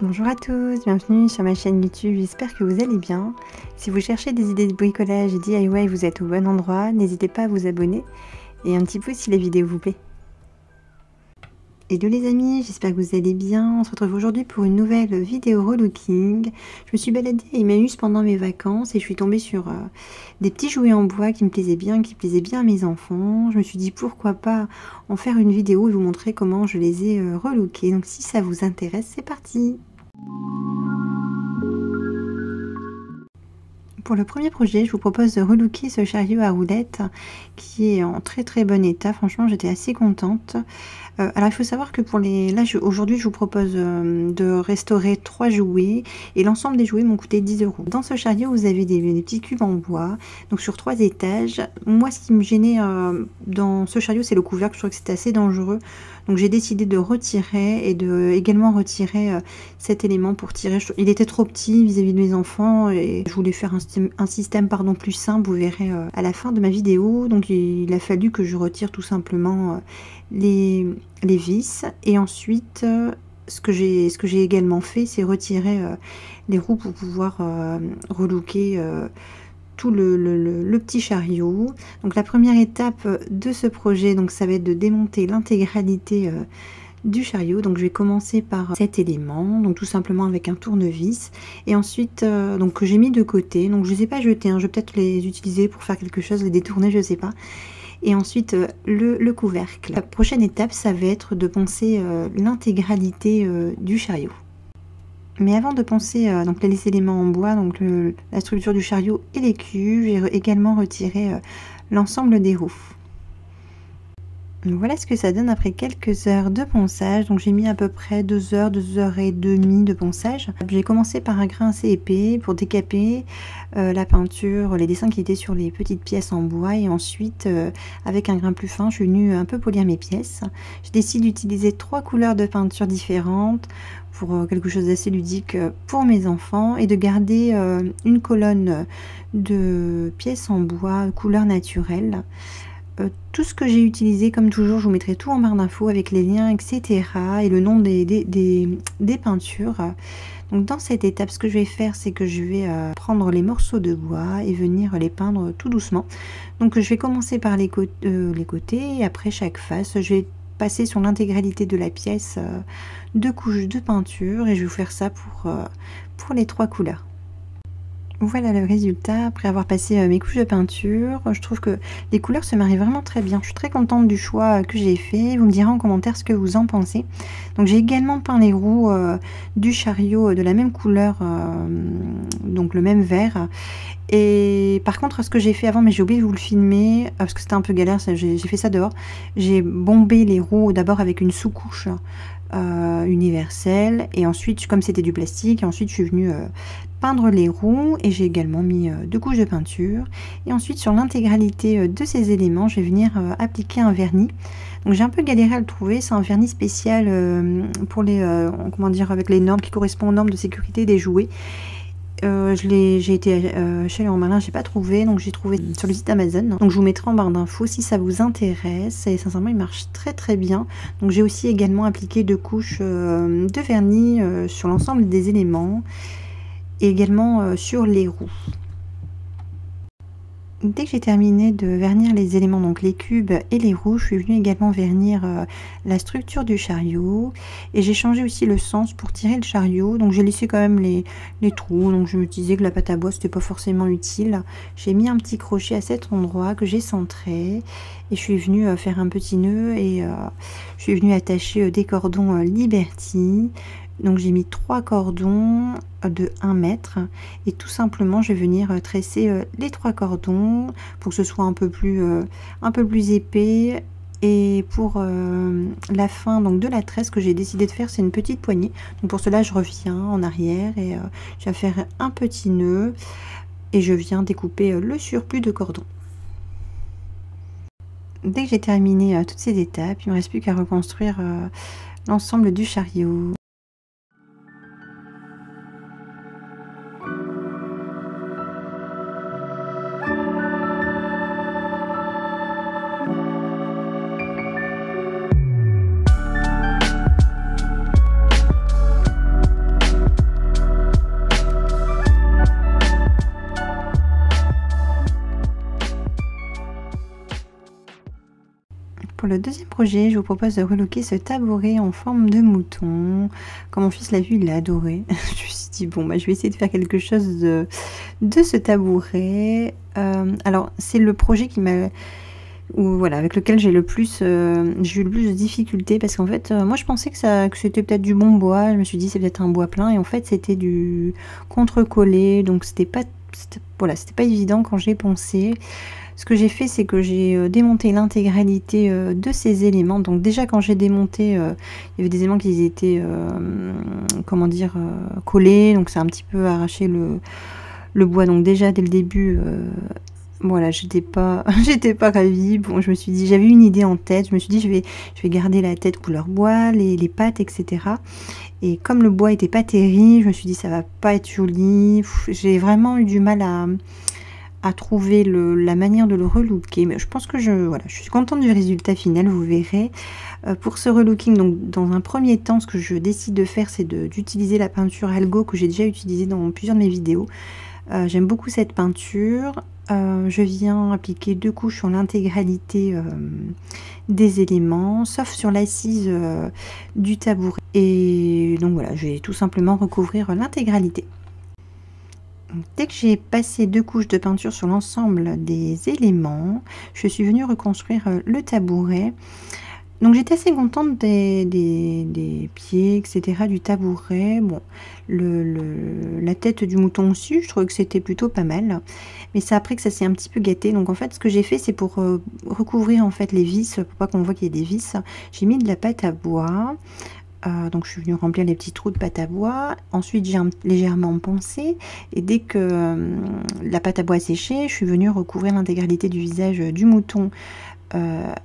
Bonjour à tous, bienvenue sur ma chaîne YouTube, j'espère que vous allez bien. Si vous cherchez des idées de bricolage et DIY, vous êtes au bon endroit, n'hésitez pas à vous abonner et un petit pouce si la vidéo vous plaît. Hello les amis, j'espère que vous allez bien. On se retrouve aujourd'hui pour une nouvelle vidéo relooking. Je me suis baladée à Emmaüs pendant mes vacances et je suis tombée sur des petits jouets en bois qui me plaisaient bien, qui plaisaient bien à mes enfants. Je me suis dit pourquoi pas en faire une vidéo et vous montrer comment je les ai relookés. Donc si ça vous intéresse, c'est parti! Pour le premier projet, je vous propose de relooker ce chariot à roulettes qui est en très bon état. Franchement, j'étais assez contente. Alors, il faut savoir que pour les... Là, aujourd'hui, je vous propose de restaurer 3 jouets et l'ensemble des jouets m'ont coûté 10 €. Dans ce chariot, vous avez des petits cubes en bois, donc sur 3 étages. Moi, ce qui me gênait dans ce chariot, c'est le couvercle. Je trouve que c'était assez dangereux. Donc, j'ai décidé de retirer et de également retirer cet élément pour tirer. Il était trop petit vis-à-vis de mes enfants et je voulais faire un système plus simple. Vous verrez à la fin de ma vidéo. Donc, il a fallu que je retire tout simplement les vis et ensuite ce que j'ai également fait, c'est retirer les roues pour pouvoir relooker tout le petit chariot. Donc la première étape de ce projet, donc ça va être de démonter l'intégralité du chariot. Donc je vais commencer par cet élément, donc tout simplement avec un tournevis, et ensuite donc que j'ai mis de côté. Donc je les ai pas jetés, hein, je vais peut-être les utiliser pour faire quelque chose, les détourner, je sais pas. Et ensuite le couvercle. La prochaine étape, ça va être de poncer l'intégralité du chariot. Mais avant de poncer donc les éléments en bois, donc la structure du chariot et les cubes, j'ai également retiré l'ensemble des roues. Donc voilà ce que ça donne après quelques heures de ponçage. Donc j'ai mis à peu près 2 heures, 2 heures et demie de ponçage. J'ai commencé par un grain assez épais pour décaper la peinture, les dessins qui étaient sur les petites pièces en bois, et ensuite avec un grain plus fin, je suis venue un peu polir mes pièces. Je décide d'utiliser 3 couleurs de peinture différentes pour quelque chose d'assez ludique pour mes enfants, et de garder une colonne de pièces en bois couleur naturelle. Tout ce que j'ai utilisé, comme toujours, je vous mettrai tout en barre d'infos avec les liens, etc. et le nom des peintures. Donc dans cette étape, ce que je vais faire, c'est que je vais prendre les morceaux de bois et venir les peindre tout doucement. Donc je vais commencer par les côtés, et après chaque face, je vais passer sur l'intégralité de la pièce 2 couches de peinture, et je vais vous faire ça pour les 3 couleurs. Voilà le résultat après avoir passé mes couches de peinture. Je trouve que les couleurs se marient vraiment très bien. Je suis très contente du choix que j'ai fait. Vous me direz en commentaire ce que vous en pensez. Donc j'ai également peint les roues du chariot de la même couleur, donc le même vert. Et par contre, ce que j'ai fait avant, mais j'ai oublié de vous le filmer parce que c'était un peu galère, j'ai fait ça dehors. J'ai bombé les roues d'abord avec une sous-couche universelle, et ensuite, comme c'était du plastique, ensuite je suis venue peindre les roues, et j'ai également mis 2 couches de peinture. Et ensuite, sur l'intégralité de ces éléments, je vais venir appliquer un vernis. Donc j'ai un peu galéré à le trouver, c'est un vernis spécial pour les comment dire, avec les normes qui correspondent aux normes de sécurité des jouets. J'ai été chez Leroy Merlin, j'ai pas trouvé, donc j'ai trouvé sur le site Amazon. Donc je vous mettrai en barre d'infos si ça vous intéresse, et sincèrement il marche très bien. Donc j'ai aussi également appliqué 2 couches de vernis sur l'ensemble des éléments, et également sur les roues. Dès que j'ai terminé de vernir les éléments, donc les cubes et les roues, je suis venue également vernir la structure du chariot, et j'ai changé aussi le sens pour tirer le chariot. Donc j'ai laissé quand même les trous, donc je me disais que la pâte à bois c'était pas forcément utile. J'ai mis un petit crochet à cet endroit que j'ai centré, et je suis venue faire un petit nœud, et je suis venue attacher des cordons Liberty. Donc j'ai mis 3 cordons de 1 mètre, et tout simplement je vais venir tresser les 3 cordons pour que ce soit un peu plus épais. Et pour la fin donc de la tresse, que j'ai décidé de faire, c'est une petite poignée. Donc pour cela je reviens en arrière, et je vais faire un petit nœud, et je viens découper le surplus de cordon. Dès que j'ai terminé toutes ces étapes, il ne me reste plus qu'à reconstruire l'ensemble du chariot. Pour le deuxième projet, je vous propose de relooker ce tabouret en forme de mouton. Quand mon fils l'a vu, il l'a adoré. Je me suis dit, bon, bah, je vais essayer de faire quelque chose de ce tabouret. Alors, c'est le projet qui m'a... voilà, avec lequel j'ai eu le plus de difficultés parce qu'en fait, moi je pensais que c'était peut-être du bon bois. Je me suis dit c'est peut-être un bois plein et en fait c'était du contre-collé, donc voilà, c'était pas évident quand j'ai pensé. Ce que j'ai fait, c'est que j'ai démonté l'intégralité de ces éléments. Donc déjà quand j'ai démonté, il y avait des éléments qui étaient, comment dire, collés. Donc ça a un petit peu arraché le bois. Donc déjà dès le début, voilà, j'étais pas ravie. Bon, je me suis dit, j'avais une idée en tête. Je me suis dit, je vais garder la tête couleur bois, les pattes, etc. Et comme le bois était pas terrible, je me suis dit, ça va pas être joli. J'ai vraiment eu du mal à trouver la manière de le relooker, mais je pense que je suis contente du résultat final, vous verrez. Pour ce relooking, donc dans un premier temps, ce que je décide de faire, c'est d'utiliser la peinture Algo que j'ai déjà utilisée dans plusieurs de mes vidéos. J'aime beaucoup cette peinture. Je viens appliquer 2 couches sur l'intégralité des éléments, sauf sur l'assise du tabouret. Et donc voilà, je vais tout simplement recouvrir l'intégralité. Dès que j'ai passé 2 couches de peinture sur l'ensemble des éléments, je suis venue reconstruire le tabouret. Donc j'étais assez contente des pieds, etc., du tabouret. Bon, la tête du mouton aussi, je trouvais que c'était plutôt pas mal. Mais c'est après que ça s'est un petit peu gâté. Donc en fait, ce que j'ai fait, c'est pour recouvrir en fait les vis, pour pas qu'on voit qu'il y ait des vis, j'ai mis de la pâte à bois. Donc je suis venue remplir les petits trous de pâte à bois. Ensuite j'ai légèrement poncé et dès que la pâte à bois a séché, je suis venue recouvrir l'intégralité du visage du mouton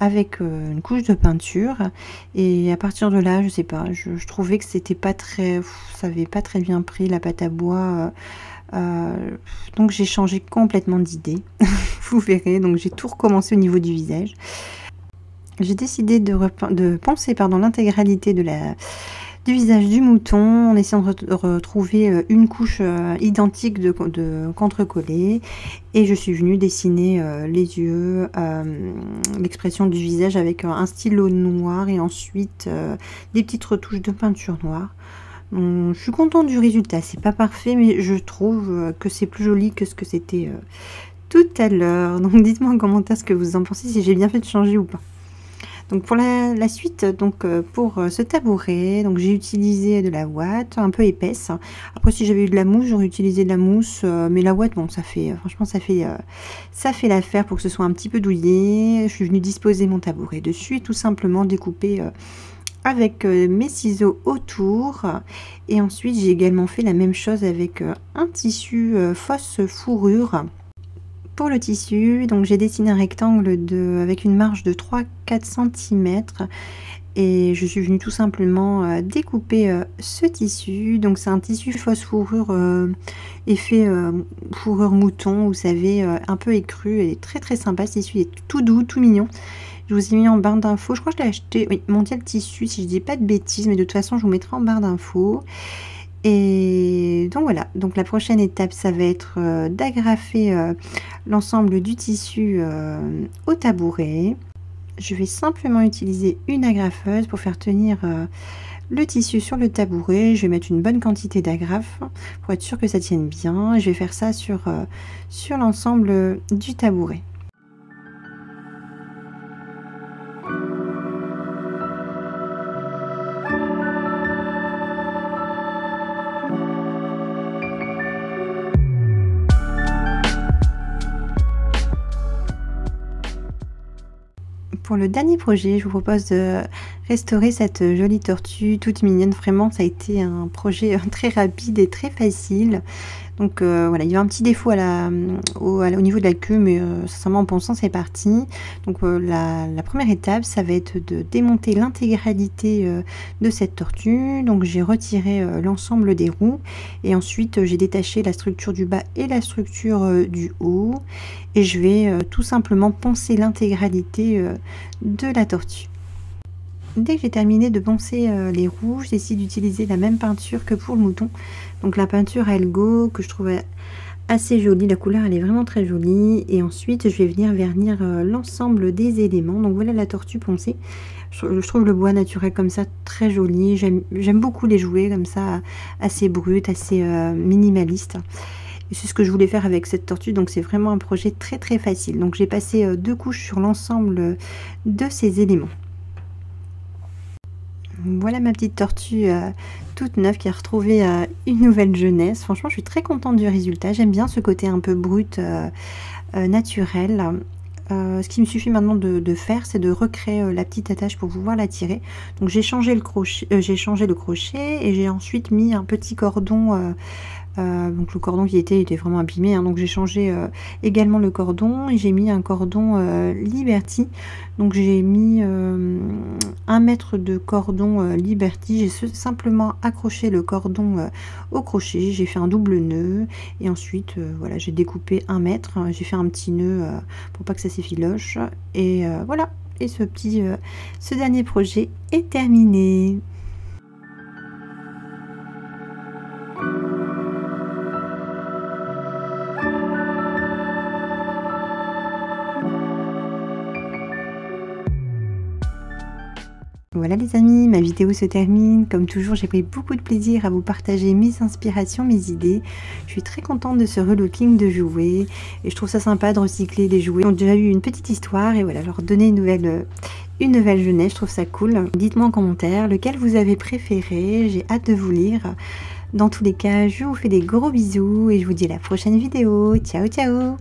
avec une couche de peinture. Et à partir de là, je sais pas, je trouvais que c'était pas très, ça avait pas très bien pris la pâte à bois. Donc j'ai changé complètement d'idée. Vous verrez, donc j'ai tout recommencé au niveau du visage. J'ai décidé de poncer l'intégralité du visage du mouton en essayant de retrouver une couche identique de contre-collé. Et je suis venue dessiner les yeux, l'expression du visage avec un stylo noir et ensuite des petites retouches de peinture noire. Je suis contente du résultat. C'est pas parfait, mais je trouve que c'est plus joli que ce que c'était tout à l'heure. Donc dites-moi en commentaire ce que vous en pensez, si j'ai bien fait de changer ou pas. Donc pour la suite, donc pour ce tabouret, donc j'ai utilisé de la ouate un peu épaisse. Après si j'avais eu de la mousse, j'aurais utilisé de la mousse, mais la ouate, bon, ça fait franchement ça fait l'affaire pour que ce soit un petit peu douillet. Je suis venue disposer mon tabouret dessus et tout simplement découper avec mes ciseaux autour. Et ensuite j'ai également fait la même chose avec un tissu fausse fourrure. Pour le tissu, donc j'ai dessiné un rectangle avec une marge de 3-4 cm et je suis venue tout simplement découper ce tissu. Donc c'est un tissu fausse fourrure effet fourrure mouton, vous savez, un peu écru. Elle est très très sympa, ce tissu est tout doux, tout mignon. Je vous ai mis en barre d'infos, je crois que je l'ai acheté, oui, Mondial Tissu, si je dis pas de bêtises, mais de toute façon je vous mettrai en barre d'infos. Et donc voilà, donc la prochaine étape, ça va être d'agrafer l'ensemble du tissu au tabouret. Je vais simplement utiliser une agrafeuse pour faire tenir le tissu sur le tabouret. Je vais mettre une bonne quantité d'agrafe pour être sûr que ça tienne bien. Je vais faire ça sur l'ensemble du tabouret. Pour le dernier projet, je vous propose de restaurer cette jolie tortue toute mignonne. Vraiment, ça a été un projet très rapide et très facile. Donc voilà, il y a un petit défaut au niveau de la queue, mais sincèrement en pensant c'est parti. Donc la première étape, ça va être de démonter l'intégralité de cette tortue. Donc j'ai retiré l'ensemble des roues et ensuite j'ai détaché la structure du bas et la structure du haut. Et je vais tout simplement poncer l'intégralité de la tortue. Dès que j'ai terminé de poncer les roues, j'ai décidé d'utiliser la même peinture que pour le mouton. Donc la peinture Algo que je trouvais assez jolie, la couleur elle est vraiment très jolie. Et ensuite je vais venir vernir l'ensemble des éléments. Donc voilà la tortue poncée. Je trouve le bois naturel comme ça très joli. J'aime beaucoup les jouets comme ça, assez brut, assez minimaliste. Et c'est ce que je voulais faire avec cette tortue, donc c'est vraiment un projet très très facile. Donc j'ai passé 2 couches sur l'ensemble de ces éléments. Voilà ma petite tortue toute neuve qui a retrouvé une nouvelle jeunesse. Franchement, je suis très contente du résultat. J'aime bien ce côté un peu brut, naturel. Ce qui me suffit maintenant de faire, c'est de recréer la petite attache pour pouvoir la tirer. Donc j'ai changé le crochet, et j'ai ensuite mis un petit cordon. Donc le cordon qui était vraiment abîmé, hein, donc j'ai changé également le cordon et j'ai mis un cordon Liberty. Donc j'ai mis 1 mètre de cordon Liberty. J'ai simplement accroché le cordon au crochet, j'ai fait un double nœud et ensuite voilà, j'ai découpé 1 mètre, j'ai fait un petit nœud pour pas que ça s'effiloche et voilà. Et ce dernier projet est terminé. Voilà les amis, ma vidéo se termine. Comme toujours, j'ai pris beaucoup de plaisir à vous partager mes inspirations, mes idées. Je suis très contente de ce relooking de jouets et je trouve ça sympa de recycler des jouets. On a déjà eu une petite histoire et voilà, leur donner une nouvelle jeunesse, je trouve ça cool. Dites-moi en commentaire lequel vous avez préféré, j'ai hâte de vous lire. Dans tous les cas, je vous fais des gros bisous et je vous dis à la prochaine vidéo. Ciao ciao!